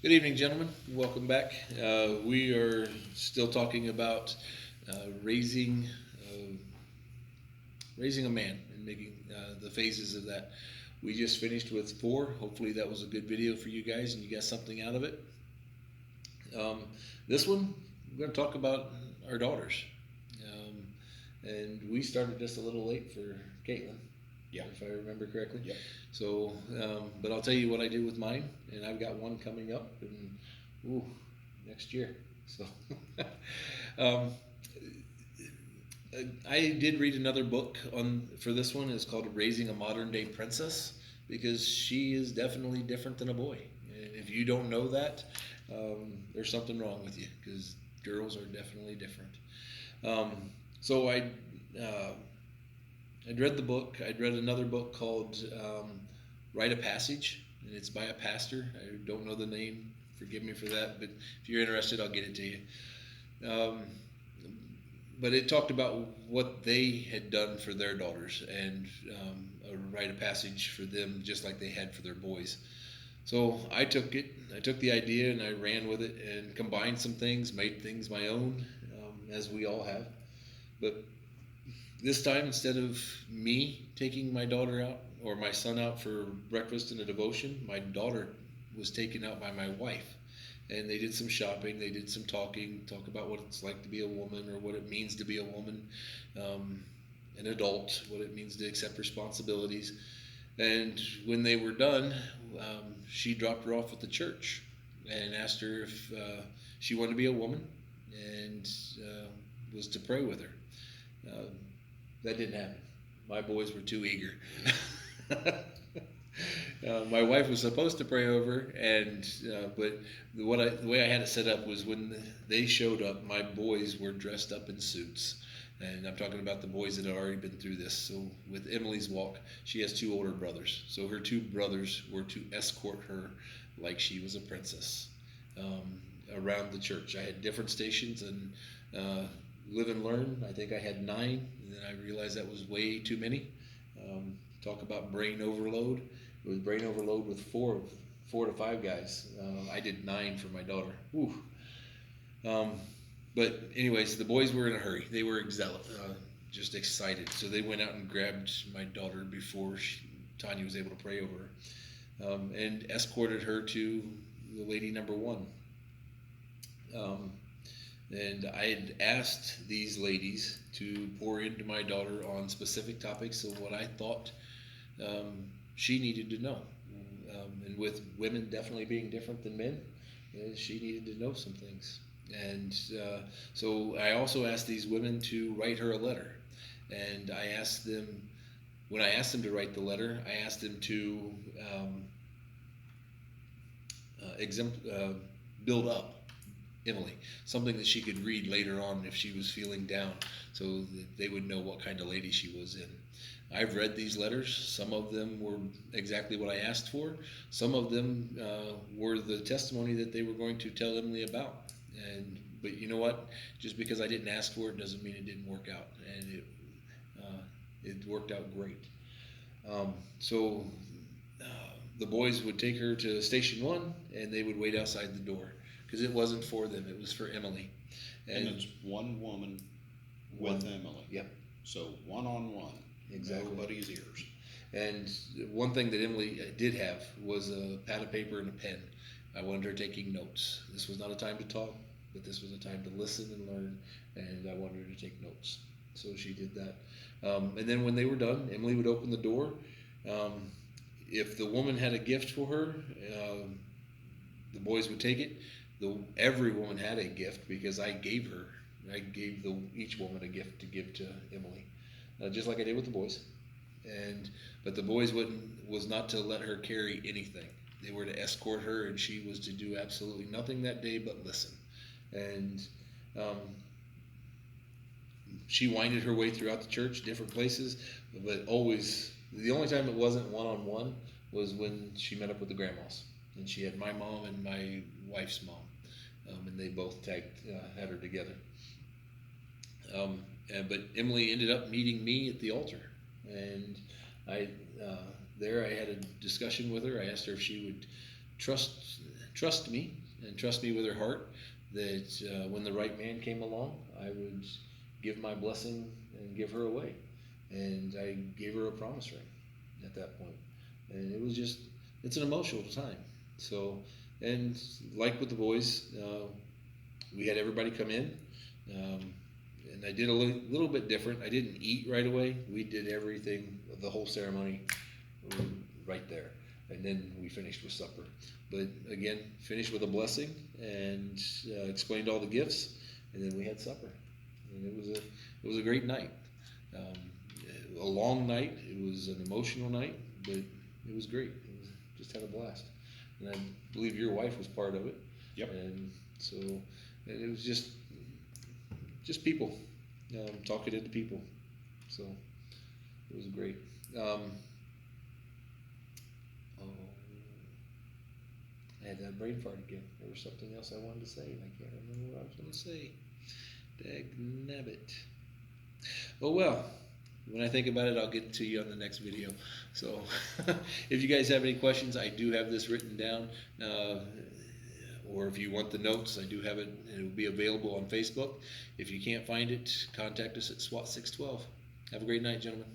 Good evening, gentlemen. Welcome back. We are still talking about raising raising a man and making the phases of that. We just finished with four. Hopefully, that was a good video for you guys and you got something out of it. Um, this one, we're going to talk about our daughters. Um, and we started just a little late for Caitlin, Yeah. if I remember correctly. Yep. So, but I'll tell you what I did with mine, and I've got one coming up, and next year. So, um, I did read another book on for this one. It's called "Raising a Modern Day Princess" because she is definitely different than a boy. And if you don't know that, there's something wrong with you because girls are definitely different. Um, so uh, I'd read the book. I'd read another book called Rite of Passage, and it's by a pastor. I don't know the name. Forgive me for that, but if you're interested, I'll get it to you. Um, but it talked about what they had done for their daughters and a rite of passage for them, just like they had for their boys. So I took it. I took the idea and I ran with it and combined some things, made things my own, as we all have. But this time, instead of me taking my daughter out or my son out for breakfast and a devotion, my daughter was taken out by my wife. And they did some shopping, they did some talk about what it's like to be a woman or what it means to be a woman, um, an adult, what it means to accept responsibilities. And when they were done, she dropped her off at the church and asked her if she wanted to be a woman and was to pray with her. Uh, that didn't happen. My boys were too eager. My wife was supposed to pray over, and but the way I had it set up was when they showed up, my boys were dressed up in suits, and I'm talking about the boys that had already been through this. So with Emily's walk, she has two older brothers, so her two brothers were to escort her like she was a princess around the church. I had different stations and live and learn. I think I had 9, and then I realized that was way too many. Talk about brain overload. It was brain overload with four to five guys. I did 9 for my daughter. Whew. Um, but anyways, the boys were in a hurry. They were just excited. So they went out and grabbed my daughter before Tanya was able to pray over her, and escorted her to the lady number one. Um, and I had asked these ladies to pour into my daughter on specific topics of what I thought she needed to know. And with women definitely being different than men, she needed to know some things. And so I also asked these women to write her a letter. And I asked them, when I asked them to write the letter, I asked them to build up Emily, something that she could read later on if she was feeling down, so that they would know what kind of lady she was in. I've read these letters. Some of them were exactly what I asked for. Some of them were the testimony that they were going to tell Emily about. But you know what? Just because I didn't ask for it doesn't mean it didn't work out, and it worked out great. So the boys would take her to station one, and they would wait outside the door because it wasn't for them; it was for Emily. And it's one woman with Emily. Yep. So one on one. Exactly. Nobody's ears. And one thing that Emily did have was a pad of paper and a pen. I wanted her taking notes. This was not a time to talk, but this was a time to listen and learn, and I wanted her to take notes. So she did that. And then when they were done, Emily would open the door. Um, if the woman had a gift for her, the boys would take it. Every woman had a gift because I gave each woman a gift to give to Emily, just like I did with the boys. But the boys was not to let her carry anything. They were to escort her, and she was to do absolutely nothing that day but listen. And um, she winded her way throughout the church, different places, but always the only time it wasn't one on one was when she met up with the grandmas, and she had my mom and my wife's mom, and they both had her together. But Emily ended up meeting me at the altar, and I I had a discussion with her. I asked her if she would trust trust me and trust me with her heart that when the right man came along, I would give my blessing and give her away. And I gave her a promise ring at that point. And it was just, it's an emotional time. So, and like with the boys, we had everybody come in. And I did a little bit different. I didn't eat right away. We did everything, the whole ceremony right there. And then we finished with supper. But again, finished with a blessing and explained all the gifts. And then we had supper. And it was a great night. A long night. It was an emotional night, but it was great. It was, just had a blast. And I believe your wife was part of it. Yep. And so, and it was just people, talking to the people. So it was great. I had that brain fart again. There was something else I wanted to say, and I can't remember what I was going to say. Dagnabbit. Oh well. When I think about it, I'll get to you on the next video. So, if you guys have any questions, I do have this written down. Or if you want the notes, I do have it. It will be available on Facebook. If you can't find it, contact us at SWAT 612. Have a great night, gentlemen.